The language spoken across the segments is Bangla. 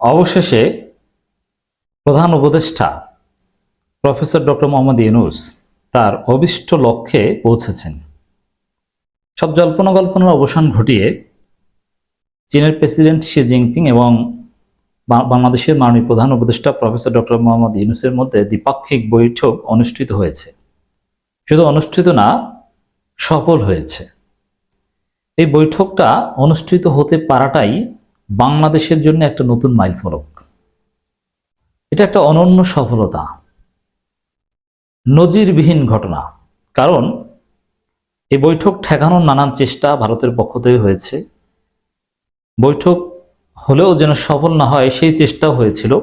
অবশেষে প্রধান উপদেষ্টা প্রফেসর ডক্টর মোহাম্মদ ইউনূস তার অভীষ্ট লক্ষ্যে পৌঁছেছেন। সব জল্পনা কল্পনার অবসান ঘটিয়ে চীনের প্রেসিডেন্ট শি জিনপিং এবং বাংলাদেশের মাননীয় প্রধান উপদেষ্টা প্রফেসর ডক্টর মোহাম্মদ ইউনূসের মধ্যে দ্বিপাক্ষিক বৈঠক অনুষ্ঠিত হয়েছে। শুধু অনুষ্ঠিত না, সফল হয়েছে। এই বৈঠকটা অনুষ্ঠিত হতে পারাটাই বাংলাদেশের জন্য একটা নতুন মাইলফলক। এটা একটা অনন্য সফলতা, নজিরবিহীন ঘটনা। কারণ এই বৈঠক ঠেকানোর নানান চেষ্টা ভারতের পক্ষ থেকে হয়েছে। বৈঠক হলেও যেন সফল না হয় সেই চেষ্টাও হয়েছিল।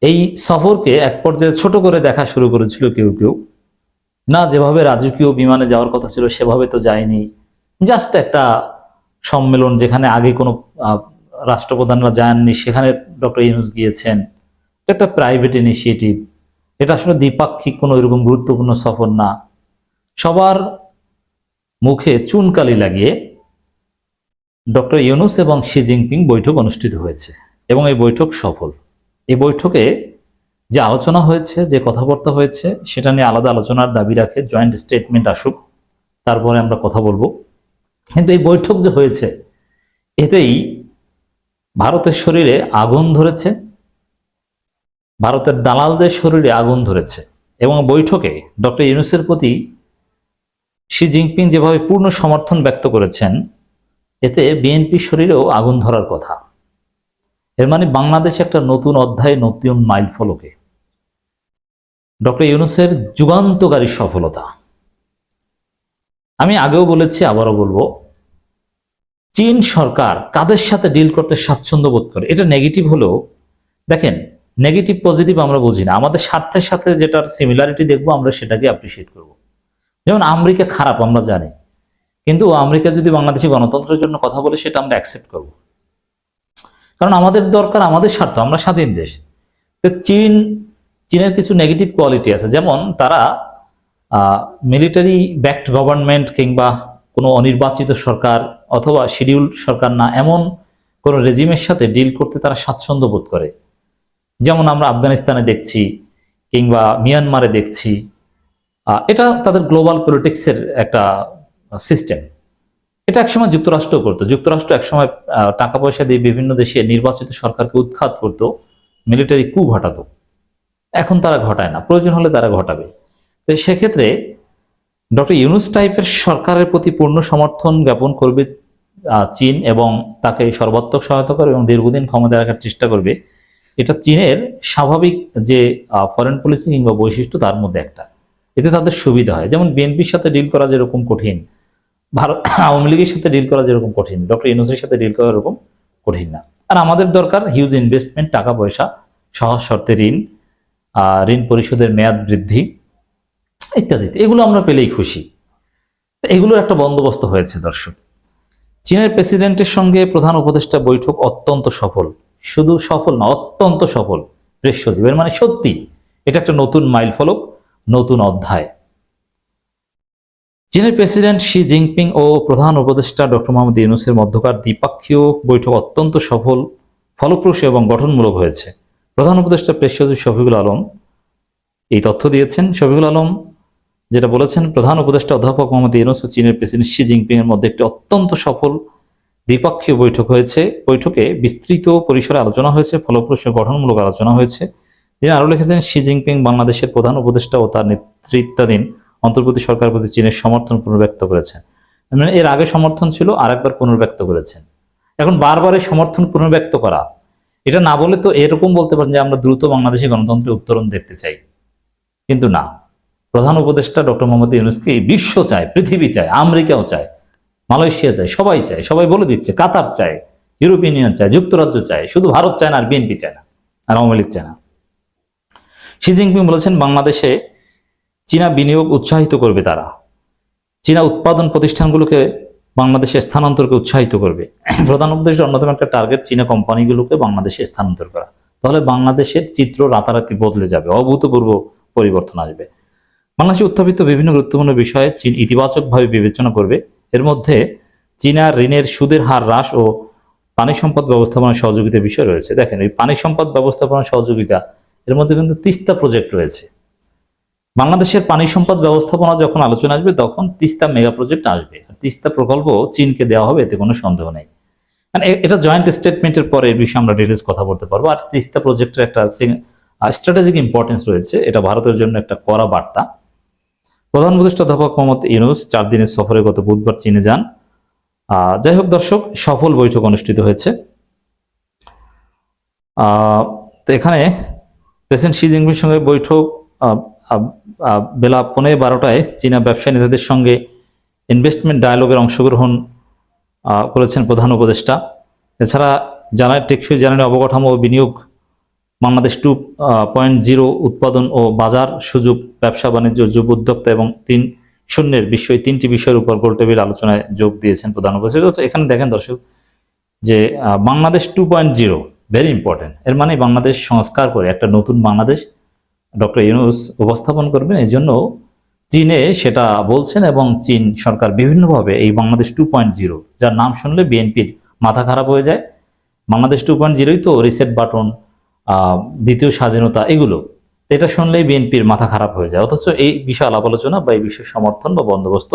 এই সফরকে এক পর্যায়ে ছোট করে দেখা শুরু করেছিল কেউ কেউ। না, যেভাবে রাজকীয় বিমানে যাওয়ার কথা ছিল সেভাবে তো যায়নি, জাস্ট একটা সম্মেলন যেখানে আগে কোনো রাষ্ট্রপ্রধানরা যাননি, সেখানে ডক্টর ইউনূস গিয়েছেন। একটা প্রাইভেট ইনিশিয়েটিভ, এটা আসলে দ্বিপাক্ষিক কোনো এরকম গুরুত্বপূর্ণ সফর না। সবার মুখে চুনকালি লাগিয়ে ডক্টর ইউনূস এবং শি জিনপিং বৈঠক অনুষ্ঠিত হয়েছে এবং এই বৈঠক সফল। এই বৈঠকে যে আলোচনা হয়েছে, যে কথাবার্তা হয়েছে, সেটা নিয়ে আলাদা আলোচনার দাবি রাখে। জয়েন্ট স্টেটমেন্ট আসুক, তারপরে আমরা কথা বলবো। কিন্তু এই বৈঠক যে হয়েছে, এতেই ভারতের শরীরে আগুন ধরেছে, ভারতের দালালদের শরীরে আগুন ধরেছে। এবং বৈঠকে ডক্টর ইউনূসের প্রতি শি জিনপিং যেভাবে পূর্ণ সমর্থন ব্যক্ত করেছেন, এতে বিএনপির শরীরেও আগুন ধরার কথা। এর মানে বাংলাদেশ একটা নতুন অধ্যায়, নতুন মাইল ফলকে। ডক্টর ইউনূসের যুগান্তকারী সফলতা। আমি আগেও বলেছি, আবারও বলবো, চীন সরকার কাদের সাথে ডিল করতে স্বাচ্ছন্দ্য বোধ করে। এটা নেগেটিভ হলেও, দেখেন, নেগেটিভ পজিটিভ আমরা বুঝি না। আমাদের স্বার্থের সাথে যেটার সিমিলারিটি দেখবো আমরা সেটাকে অ্যাপ্রিসিয়েট করব। যেমন আমেরিকা খারাপ আমরা জানি, কিন্তু আমেরিকা যদি বাংলাদেশি গণতন্ত্রের জন্য কথা বলে সেটা আমরা অ্যাকসেপ্ট করব, কারণ আমাদের দরকার, আমাদের স্বার্থ, আমরা স্বাধীন দেশ। তো চীনের কিছু নেগেটিভ কোয়ালিটি আছে, যেমন তারা মিলিটারি ব্যাকড গভর্নমেন্ট কিংবা কোনো অনির্বাচিত সরকার অথবা শিডিউল সরকার না, এমন কোনো রেজিমের সাথে ডিল করতে তারা স্বাচ্ছন্দ্য বোধ করে। যেমন আমরা আফগানিস্তানে দেখছি কিংবা মিয়ানমারে দেখছি। এটা তাদের গ্লোবাল পলিটিক্সের একটা সিস্টেম। এটা একসময় যুক্তরাষ্ট্র করতো। যুক্তরাষ্ট্র একসময় টাকা পয়সা দিয়ে বিভিন্ন দেশে নির্বাচিত সরকারকে উৎখাত করত, মিলিটারি কু ঘটাতো। এখন তারা ঘটায় না, প্রয়োজন হলে তারা ঘটাবে। তো সেক্ষেত্রে ডক্টর ইউনূস টাইপের সরকারের প্রতি পূর্ণ সমর্থন জ্ঞাপন করবে চীন এবং তাকে সর্বাত্মক সহায়তা করবে এবং দীর্ঘদিন ক্ষমতায় রাখার চেষ্টা করবে। এটা চীনের স্বাভাবিক যে ফরেন পলিসি কিংবা বৈশিষ্ট্য, তার মধ্যে একটা। এতে তাদের সুবিধা হয়। যেমন বিএনপির সাথে ডিল করা যেরকম কঠিন, ভারত আওয়ামী লীগের সাথে ডিল করা যেরকম কঠিন, ডক্টর ইউনূসের সাথে ডিল করা এরকম কঠিন না। আর আমাদের দরকার হিউজ ইনভেস্টমেন্ট, টাকা পয়সা, সহজ শর্তে ঋণ, ঋণ পরিশোধের মেয়াদ বৃদ্ধি ইত্যাদি। এগুলো আমরা পেলেই খুশি। এগুলোর একটা বন্দোবস্ত হয়েছে। দর্শক, চীনের প্রেসিডেন্টের সঙ্গে প্রধান উপদেষ্টা বৈঠক অত্যন্ত সফল। শুধু সফল না, অত্যন্ত সফল, প্রেস সচিব। এর মানে সত্যি এটা একটা নতুন মাইল ফলক, নতুন অধ্যায়। চীনের প্রেসিডেন্ট শি জিনপিং ও প্রধান উপদেষ্টা ডক্টর মোহাম্মদ ইউনূসের মধ্যকার দ্বিপাক্ষীয় বৈঠক অত্যন্ত সফল, ফলপ্রসূ এবং গঠনমূলক হয়েছে। প্রধান উপদেষ্টা প্রেস সচিব শফিকুল আলম এই তথ্য দিয়েছেন। শফিকুল আলম যেটা বলেছেন, প্রধান উপদেষ্টা অধ্যাপক মোহাম্মদ ইউনূস ও চীনের প্রেসিডেন্ট শি জিনপিং এর মধ্যে একটি অত্যন্ত সফল দ্বিপাক্ষীয় বৈঠক হয়েছে। বৈঠকে বিস্তৃত পরিসরে আলোচনা হয়েছে, ফলপ্রসূ গঠনমূলক আলোচনা হয়েছে। তিনি আরো লিখেছেন, শি জিনপিং বাংলাদেশের প্রধান উপদেষ্টা ও তার নেতৃত্বাধীন অন্তর্বর্তী সরকারের প্রতি চীনের সমর্থন পুনর্ব্যক্ত করেছেন। মানে এর আগে সমর্থন ছিল, আরেকবার পুনর্ব্যক্ত করেছেন। এখন বারবার এই সমর্থন পুনর্ব্যক্ত করা, এটা না বলে তো এরকম বলতে পারেন যে আমরা দ্রুত বাংলাদেশি গণতন্ত্রের উত্তরণ দেখতে চাই, কিন্তু না। প্রধান উপদেষ্টা ডক্টর মোহাম্মদ ইউনূসকে বিশ্ব চায়, পৃথিবী চায়, আমেরিকাও চায়, মালয়েশিয়া চায়, সবাই চায়, সবাই বলে দিচ্ছে। কাতার চায়, ইউরোপিয়ান ইউনিয়ন চায়, যুক্তরাজ্য চায়, শুধু ভারত চায় না, আর বিএনপি চায় না, আর আওয়ামী লীগ চায় না। শি জিনপিং বলেছেন, বাংলাদেশে চীনা বিনিয়োগ উৎসাহিত করবে তারা, চীনা উৎপাদন প্রতিষ্ঠানগুলোকে বাংলাদেশে স্থানান্তরকে উৎসাহিত করবে। প্রধান উপদেষ্টার অন্যতম একটা টার্গেট চীনা কোম্পানিগুলোকে বাংলাদেশে স্থানান্তর করা। তাহলে বাংলাদেশের চিত্র রাতারাতি বদলে যাবে, অভূতপূর্ব পরিবর্তন আসবে। বাংলাদেশে উত্থাপিত বিভিন্ন গুরুত্বপূর্ণ বিষয়ে চীন ইতিবাচকভাবে বিবেচনা করবে। এর মধ্যে চীনা ঋণের সুদের হার হ্রাস ও পানি সম্পদ ব্যবস্থাপনা সহযোগিতার বিষয় রয়েছে। দেখেন এই পানি সম্পদ ব্যবস্থাপনা সহযোগিতা এর মধ্যে কিন্তু তিস্তা প্রজেক্ট রয়েছে। বাংলাদেশের পানি সম্পদ ব্যবস্থাপনা যখন আলোচনা আসবে তখন তিস্তা মেগা প্রজেক্ট আসবে। তিস্তা প্রকল্প চীনকে দেওয়া হবে, এতে কোনো সন্দেহ নেই। মানে এটা জয়েন্ট স্টেটমেন্টের পরে এই বিষয়ে আমরা ডিটেলস কথা বলতে পারবো। আর তিস্তা প্রজেক্টের একটা স্ট্র্যাটেজিক ইম্পর্টেন্স রয়েছে, এটা ভারতের জন্য একটা কড়া বার্তা। প্রধান উপদেষ্টা অধ্যাপক মোহাম্মদ ইউনূস 4 দিনের সফরে গত বুধবার চীনে যান। যাই হোক দর্শক, সফল বৈঠক অনুষ্ঠিত হয়েছে। তো এখানে প্রেসিডেন্ট শি জিনপিংয়ের সঙ্গে বৈঠক বেলা 11:15টায় চীনা ব্যবসায়ী নেতাদের সঙ্গে ইনভেস্টমেন্ট ডায়ালগের অংশগ্রহণ করেছেন প্রধান উপদেষ্টা। এছাড়া টেকসই জ্বালানি অবকাঠামো ও বিনিয়োগ, বাংলাদেশ 2.0 উৎপাদন ও বাজার সুযোগ, ব্যবসা বাণিজ্য, যুব উদ্যোক্তা এবং 3.0 বিষয়, 3টি বিষয়ের উপর গোলটেবিল আলোচনায় যোগ দিয়েছেন প্রধান উপদেষ্টা। তো এখানে দেখেন দর্শক যে বাংলাদেশ 2.0 ভেরি ইম্পর্টেন্ট। এর মানে বাংলাদেশ সংস্কার করে একটা নতুন বাংলাদেশ ডক্টর ইউনূস উপস্থাপন করবেন। এই জন্য চীনে সেটা বলছেন এবং চীন সরকার বিভিন্নভাবে এই বাংলাদেশ 2.0, যার নাম শুনলে বিএনপির মাথা খারাপ হয়ে যায়। বাংলাদেশ 2.0ই তো রিসেট বাটন, দ্বিতীয় স্বাধীনতা, এগুলো এটা শুনলেই বিএনপির মাথা খারাপ হয়ে যায়। অথচ এই বিষয়ে আলাপ আলোচনা বা এই বিষয়ে সমর্থন বা বন্দোবস্ত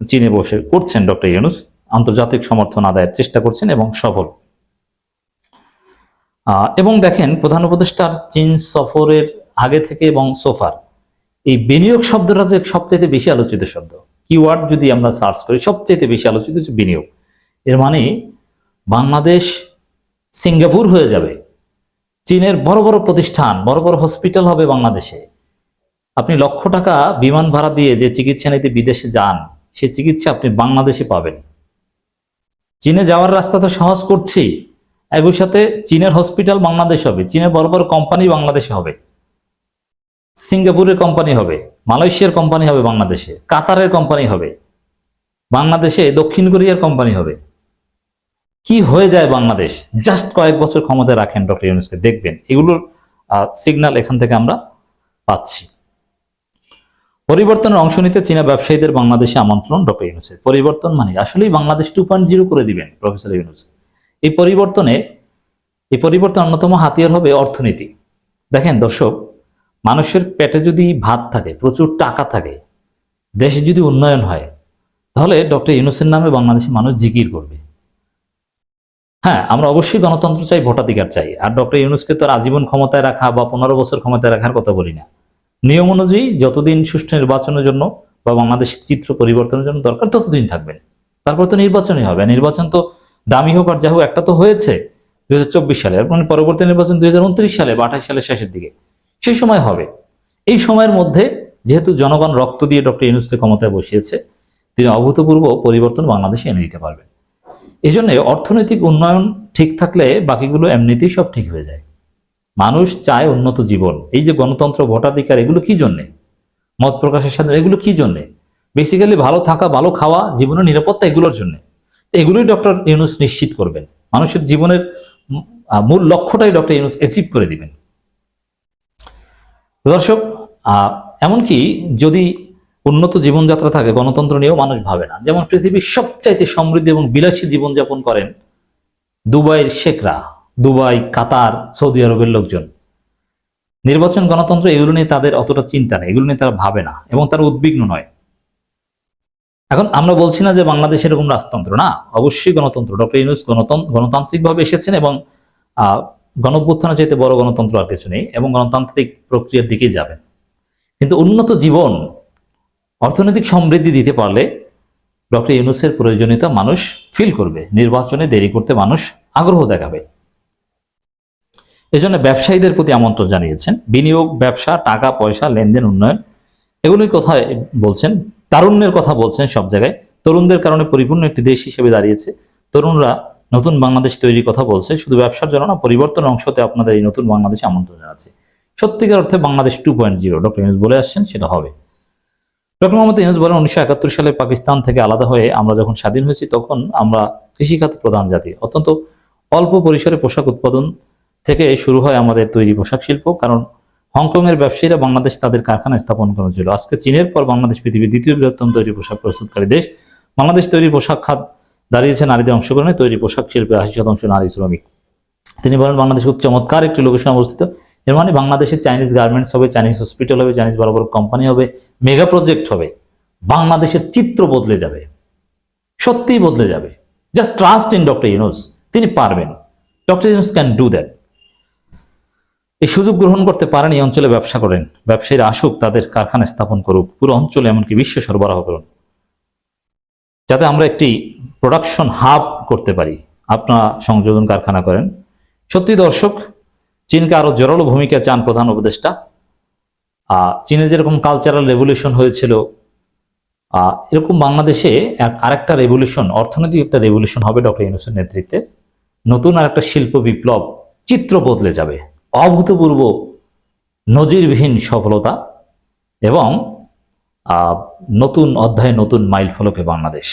চীনে বসে করছেন ডক্টর ইউনূস, আন্তর্জাতিক সমর্থন আদায়ের চেষ্টা করছেন এবং সফল। এবং দেখেন প্রধান উপদেষ্টার চীন সফরের আগে থেকে এবং সোফার এই বিনিয়োগ শব্দটা যে সবচেয়ে বেশি আলোচিত শব্দ, কিওয়ার্ড যদি আমরা সার্চ করি সবচেয়ে বেশি আলোচিত হচ্ছে বিনিয়োগ। এর মানে বাংলাদেশ সিঙ্গাপুর হয়ে যাবে। চীনের বড় বড় প্রতিষ্ঠান, বড় বড় হসপিটাল হবে বাংলাদেশে। আপনি লক্ষ টাকা বিমান ভাড়া দিয়ে যে চিকিৎসা নিতে বিদেশে যান, সেই চিকিৎসা আপনি বাংলাদেশে পাবেন। চীনে যাওয়ার রাস্তা তো সহজ করছি, একই সাথে চীনের হসপিটাল বাংলাদেশ হবে, চীনের বড় বড় কোম্পানি বাংলাদেশে হবে, সিঙ্গাপুরের কোম্পানি হবে, মালয়েশিয়ার কোম্পানি হবে বাংলাদেশে, কাতারের কোম্পানি হবে বাংলাদেশে, দক্ষিণ কোরিয়ার কোম্পানি হবে। কি হয়ে যায় বাংলাদেশ জাস্ট কয়েক বছর ক্ষমতায় রাখেন ডক্টর ইউনূসকে, দেখবেন এগুলোর সিগন্যাল এখান থেকে আমরা পাচ্ছি। পরিবর্তনের অংশ নিতে চীনা ব্যবসায়ীদের বাংলাদেশে আমন্ত্রণ ডক্টর ইউনূসের। পরিবর্তন মানে আসলেই বাংলাদেশ 2.0 করে দিবেন প্রফেসর ইউনূস। এই পরিবর্তন অন্যতম হাতিয়ার হবে অর্থনীতি। দেখেন দর্শক, মানুষের পেটে যদি ভাত থাকে, প্রচুর টাকা থাকে, দেশে যদি উন্নয়ন হয়, তাহলে ডক্টর ইউনূসের নামে বাংলাদেশের মানুষ জিকির করবে। হ্যাঁ, আমরা অবশ্যই গণতন্ত্র চাই, ভোটাধিকার চাই। আর ডক্টর ইউনূসকে তো আর আজীবন ক্ষমতায় রাখা বা 15 বছর ক্ষমতায় রাখার কথা বলি না। নিয়ম অনুযায়ী যতদিন সুষ্ঠু নির্বাচনের জন্য বা বাংলাদেশের চিত্র পরিবর্তনের জন্য দরকার ততদিন থাকবেন, তারপর তো নির্বাচনই হবে। নির্বাচন তো দামি হোক আর যা হোক, একটা তো হয়েছে 2024 সালে, আর মানে পরবর্তী নির্বাচন 2029 সালে বা 28 সালের শেষের দিকে, সেই সময় হবে। এই সময়ের মধ্যে যেহেতু জনগণ রক্ত দিয়ে ডক্টর ইউনূসকে ক্ষমতায় বসিয়েছে, তিনি অভূতপূর্ব পরিবর্তন বাংলাদেশে এনে দিতে পারবেন। এই জন্য অর্থনৈতিক উন্নয়ন ঠিক থাকলে বাকিগুলো এমনিতেই সব ঠিক হয়ে যায়। মানুষ চায় উন্নত জীবন। এই যে গণতন্ত্র, ভোটাধিকার, এগুলো কি জন্যে? মত প্রকাশের স্বাধীনতা, এগুলো কি জন্যে? বেসিক্যালি ভালো থাকা, ভালো খাওয়া, জীবনের নিরাপত্তা, এগুলোর জন্য। এগুলোই ডক্টর ইউনূস নিশ্চিত করবেন। মানুষের জীবনের মূল লক্ষ্যটাই ডক্টর ইউনূস অ্যাচিভ করে দিবেন। দর্শক, এমনকি যদি উন্নত জীবনযাত্রা থাকে, গণতন্ত্র নিয়েও মানুষ ভাবে না। যেমন পৃথিবীর সবচাইতে সমৃদ্ধ এবং বিলাসী জীবনযাপন করেন দুবাইয়ের শেখরা, দুবাই, কাতার, সৌদি আরবের লোকজন। নির্বাচন, গণতন্ত্র, এগুলো নিয়ে তাদের অতটা চিন্তা নেই, এগুলো নিয়ে তারা ভাবে না এবং তারা উদ্বিগ্ন নয়। এখন আমরা বলছি না যে বাংলাদেশ এরকম রাজতন্ত্র না, অবশ্যই গণতন্ত্র। ডক্টর ইউনূস গণতান্ত্রিকভাবে এসেছেন এবং গণঅভ্যুত্থানের চাইতে বড় গণতন্ত্র আর কিছু নেই, এবং গণতান্ত্রিক প্রক্রিয়ার দিকেই যাবেন। কিন্তু উন্নত জীবন, অর্থনৈতিক সমৃদ্ধি দিতে পারলে ডক্টর ইউনূসের প্রয়োজনীয়তা মানুষ ফিল করবে। নির্বাচনে দেরি করতে মানুষ আগ্রহ দেখাবে। এজন্য ব্যবসায়ীদের প্রতি আমন্ত্রণ জানিয়েছেন। বিনিয়োগ, ব্যবসা, টাকা পয়সা, লেনদেন, উন্নয়ন, এগুলোই কথা বলছেন। তারুণ্যের কথা বলছেন সব জায়গায়। তরুণদের কারণে পরিপূর্ণ একটি দেশ হিসেবে দাঁড়িয়েছে। তরুণরা নতুন বাংলাদেশ তৈরির কথা বলছে, শুধু ব্যবসার জন্য না, পরিবর্তনের অংশতে আপনাদের এই নতুন বাংলাদেশে আমন্ত্রণ জানাচ্ছে। সত্যিকার অর্থে বাংলাদেশ 2.0 ডক্টর ইউনূস বলে আসছেন, সেটা হবে। ডক্টর মোহাম্মদ ইউনূস বলেন, 1971 সালে পাকিস্তান থেকে আলাদা হয়ে আমরা যখন স্বাধীন হয়েছি, তখন আমরা কৃষিখাত প্রধান জাতি। অত্যন্ত অল্প পরিসরে পোশাক উৎপাদন থেকে শুরু হয় আমাদের তৈরি পোশাক শিল্প, কারণ হংকংয়ের ব্যবসায়ীরা বাংলাদেশ তাদের কারখানা স্থাপন করেছিল। আজকে চীনের পর বাংলাদেশ পৃথিবীর দ্বিতীয় বৃহত্তম তৈরি পোশাক প্রস্তুতকারী দেশ। বাংলাদেশ তৈরি পোশাক খাত দাঁড়িয়েছে নারীদের অংশগ্রহণে, তৈরি পোশাক শিল্পে 80% নারী শ্রমিক। তিনি বলেন বাংলাদেশ খুব চমৎকার একটি লোকেশনে অবস্থিত। এর মানে বাংলাদেশে চাইনিজ গার্মেন্টস হবে, চাইনিজ হসপিটাল হবে, চাইনিজ বড় বড় কোম্পানি হবে, মেগা প্রজেক্ট হবে। বাংলাদেশের চিত্র বদলে যাবে, সত্যিই বদলে যাবে। Just trust in doctor Yunus, তিনি পারবেন। Doctor Yunus can do that. এই সুযোগ গ্রহণ করতে পারেন, এই অঞ্চলে ব্যবসা করেন, ব্যবসায়ীরা আসুক, তাদের কারখানা স্থাপন করুক, পুরো অঞ্চলে এমনকি বিশ্ব সরবরাহ করুন, যাতে আমরা একটি প্রোডাকশন হাব করতে পারি। আপনারা সংযোজন কারখানা করেন। সত্যি দর্শক, চীনকে আরো জোরালো ভূমিকা চান প্রধান উপদেষ্টা। চীনে যেরকম কালচারাল রেভলিউশন হয়েছিল, এরকম বাংলাদেশে আরেকটা রেভলিউশন, অর্থনৈতিক একটা রেভলিউশন হবে ডক্টর ইউনূসের নেতৃত্বে। নতুন আরেকটা শিল্প বিপ্লব, চিত্র বদলে যাবে, অভূতপূর্ব নজিরবিহীন সফলতা এবং নতুন অধ্যায়ে নতুন মাইল ফলকে বাংলাদেশ।